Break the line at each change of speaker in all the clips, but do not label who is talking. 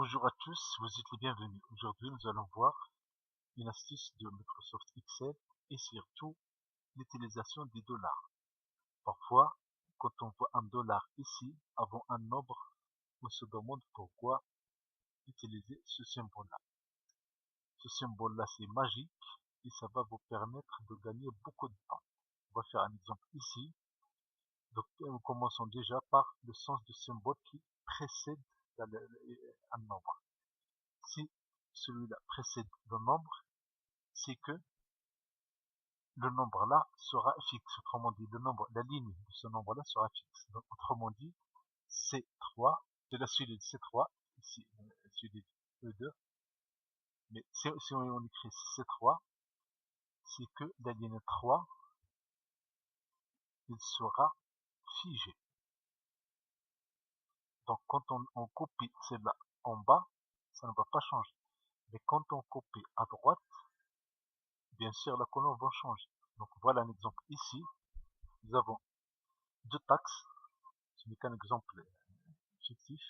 Bonjour à tous, vous êtes les bienvenus. Aujourd'hui, nous allons voir une astuce de Microsoft Excel et surtout l'utilisation des dollars. Parfois, quand on voit un dollar ici avant un nombre, on se demande pourquoi utiliser ce symbole-là. Ce symbole-là, c'est magique et ça va vous permettre de gagner beaucoup de temps. On va faire un exemple ici. Donc, nous commençons déjà par le sens du symbole qui précède un nombre. Si celui-là précède le nombre, c'est que le nombre là sera fixe. Autrement dit, la ligne de ce nombre là sera fixe. Donc, autrement dit, C3, c'est la suite de C3, ici, suite de E2. Mais si on écrit C3, c'est que la ligne 3, il sera figé. Donc, quand on copie celle-là en bas, ça ne va pas changer. Mais quand on copie à droite, bien sûr, la colonne va changer. Donc, voilà un exemple ici. Nous avons deux taxes. Ce n'est qu'un exemple fictif.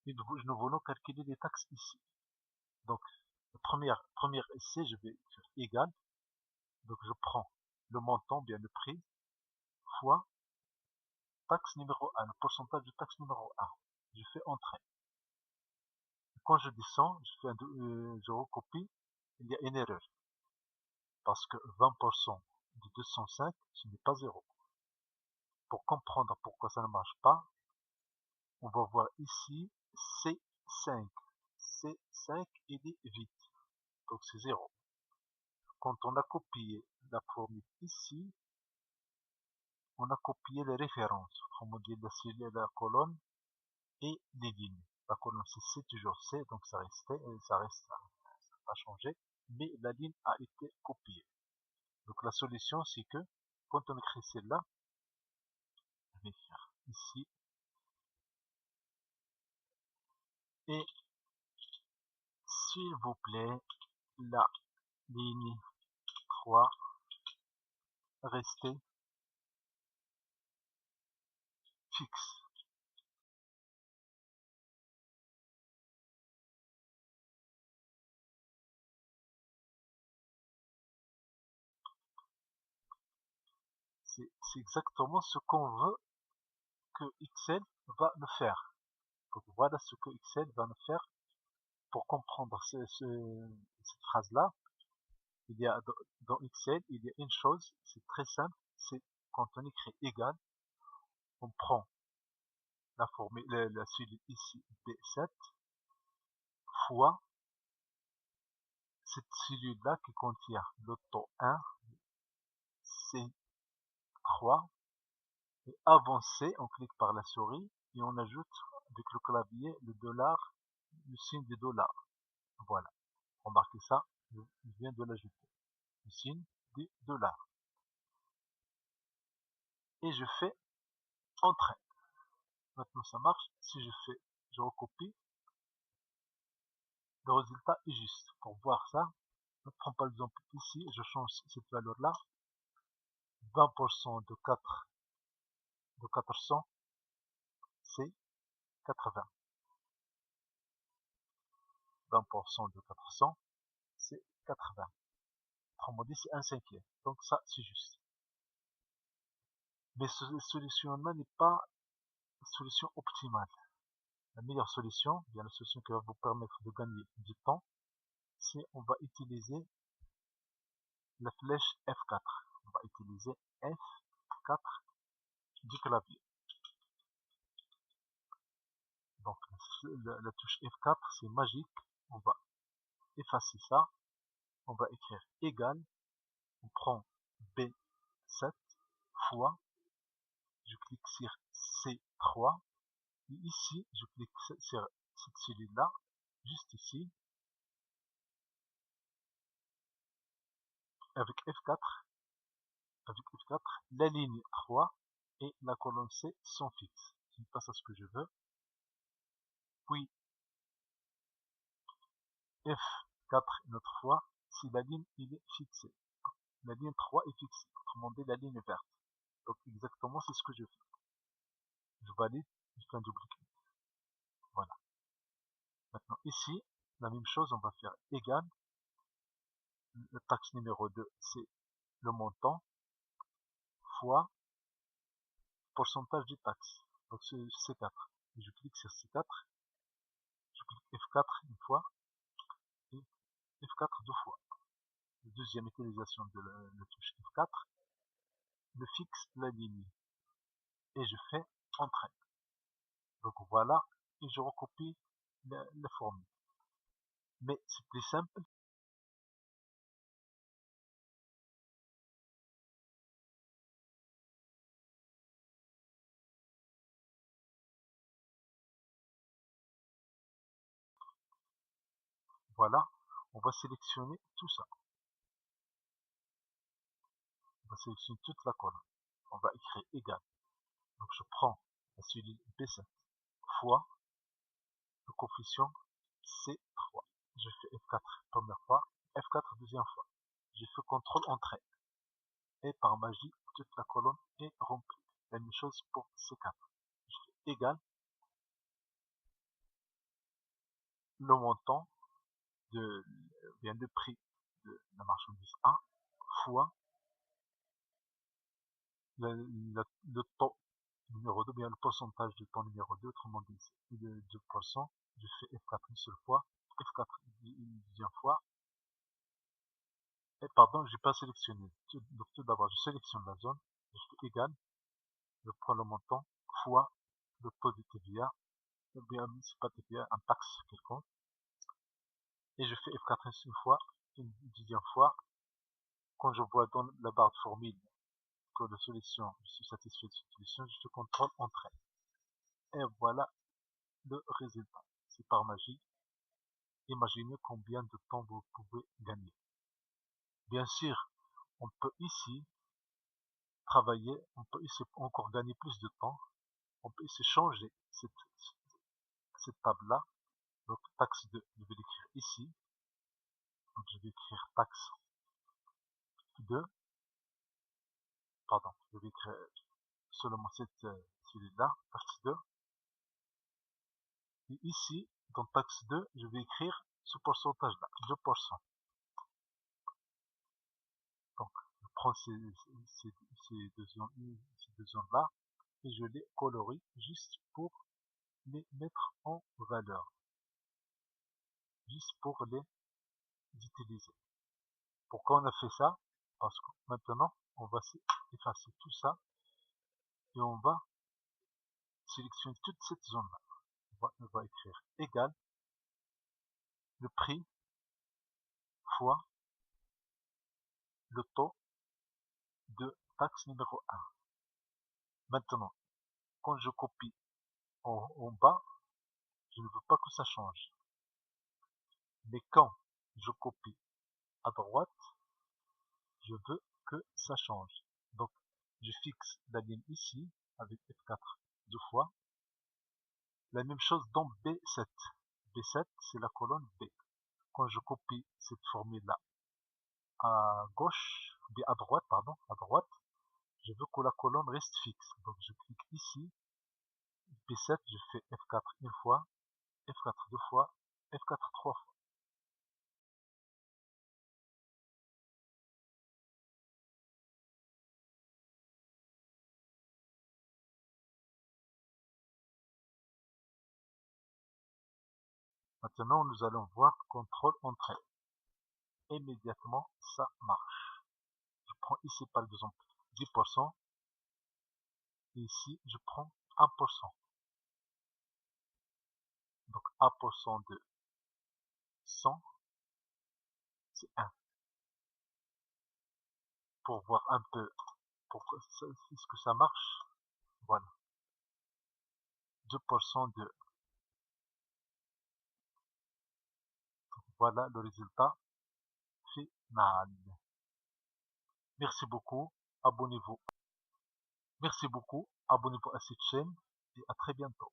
Et nous voulons calculer les taxes ici. Donc, le premier essai, je vais faire égal. Donc, je prends le montant, bien le prix, fois taxe numéro 1, le pourcentage de taxe numéro 1. Je fais entrée. Quand je descends, je recopie, il y a une erreur. Parce que 20% de 205, ce n'est pas 0. Pour comprendre pourquoi ça ne marche pas, on va voir ici C5. C5, il est vide. Donc c'est 0. Quand on a copié la formule ici, on a copié les références. Autrement dit, la colonne et les lignes. La colonne c'est toujours C, donc ça reste, ça n'a pas changé. Mais la ligne a été copiée. Donc la solution, c'est que quand on écrit celle-là, je vais faire ici. Et s'il vous plaît, la ligne 3 restez fixe. C'est exactement ce qu'on veut que Excel va le faire. Donc voilà ce que Excel va nous faire pour comprendre cette phrase-là. Il y a dans Excel, il y a une chose, c'est très simple, c'est quand on écrit égal, on prend la formule, la cellule ici B7 fois cette cellule-là qui contient le taux 1, C3, et avant C, on clique par la souris et on ajoute avec le clavier le dollar, le signe du dollar. Voilà. Remarquez ça, je viens de l'ajouter. Le signe du dollar. Et je fais entrée. Maintenant ça marche. Si je recopie, le résultat est juste. Pour voir ça, je prends par exemple ici, je change cette valeur-là. 20% de 400, c'est 80. 20% de 400, c'est 80. Autrement dit, c'est un cinquième. Donc ça, c'est juste. Mais cette solution-là n'est pas une solution optimale. La meilleure solution, bien la solution qui va vous permettre de gagner du temps, c'est on va utiliser la flèche F4. On va utiliser F4 du clavier. Donc la touche F4, c'est magique. On va effacer ça. On va écrire égal. On prend B7 fois. Je clique sur C3. Et ici, je clique sur cette cellule-là, juste ici. Avec F4, la ligne 3 et la colonne C sont fixes. Je passe à ce que je veux. Puis F4 une autre fois, si la ligne il est fixée. La ligne 3 est fixée, autrement dit la ligne verte. Donc exactement c'est ce que je fais. Je valide, je fais un double clic. Voilà. Maintenant ici, la même chose, on va faire égal. Le taxe numéro 2, c'est le montant fois pourcentage du taxe. Donc c'est C4. Je clique sur C4, je clique F4 une fois et F4 deux fois. La deuxième utilisation de la touche F4 me fixe la ligne et je fais Entrée. Donc voilà, et je recopie la formule. Mais c'est plus simple. Voilà, on va sélectionner tout ça. On va sélectionner toute la colonne. On va écrire égal. Donc je prends la cellule B7 fois le coefficient C3. Je fais F4 première fois, F4 deuxième fois. Je fais CTRL Entrée. Et par magie, toute la colonne est remplie. La même chose pour C4. Je fais égal le montant bien le prix de la marchandise A fois le taux numéro 2, bien le pourcentage du taux numéro 2, autrement dit de 2%. Je fais F4 une seule fois, F4 une deuxième fois. Et pardon, j'ai pas sélectionné. Donc tout d'abord, je sélectionne la zone, je fais égal, je prends le montant fois le taux de TVA, ou bien c'est pas TVA, un taxe quelconque, et je fais F4 une fois, une deuxième fois. Quand je vois dans la barre de formule que la solution, je suis satisfait de cette solution, je fais CTRL Entrée. Et voilà le résultat. C'est par magie. Imaginez combien de temps vous pouvez gagner. Bien sûr, on peut ici travailler, on peut ici encore gagner plus de temps. On peut ici changer cette table-là. Donc taxe 2, je vais l'écrire ici. Donc je vais écrire taxe 2. Pardon, je vais écrire seulement cette celui-là, taxe 2. Et ici, dans taxe 2, je vais écrire ce pourcentage-là, 2%. Donc, je prends ces deux zones-là et je les colorie juste pour les mettre en valeur, juste pour les utiliser. Pourquoi on a fait ça? Parce que maintenant, on va effacer tout ça et on va sélectionner toute cette zone-là. On va écrire égal le prix fois le taux de taxe numéro 1. Maintenant, quand je copie en bas, je ne veux pas que ça change. Mais quand je copie à droite, je veux que ça change. Donc, je fixe la ligne ici avec F4 deux fois. La même chose dans B7. B7, c'est la colonne B. Quand je copie cette formule-là à gauche, bien à droite, pardon, à droite, je veux que la colonne reste fixe. Donc, je clique ici, B7, je fais F4 une fois, F4 deux fois, F4 trois fois. Maintenant, nous allons voir CTRL Entrée. Immédiatement, ça marche. Je prends ici par exemple 10%, et ici je prends 1%. Donc 1% de 100, c'est 1. Pour voir un peu est-ce que ça marche, voilà. 2% de, voilà le résultat final. Merci beaucoup, abonnez-vous. Merci beaucoup, abonnez-vous à cette chaîne et à très bientôt.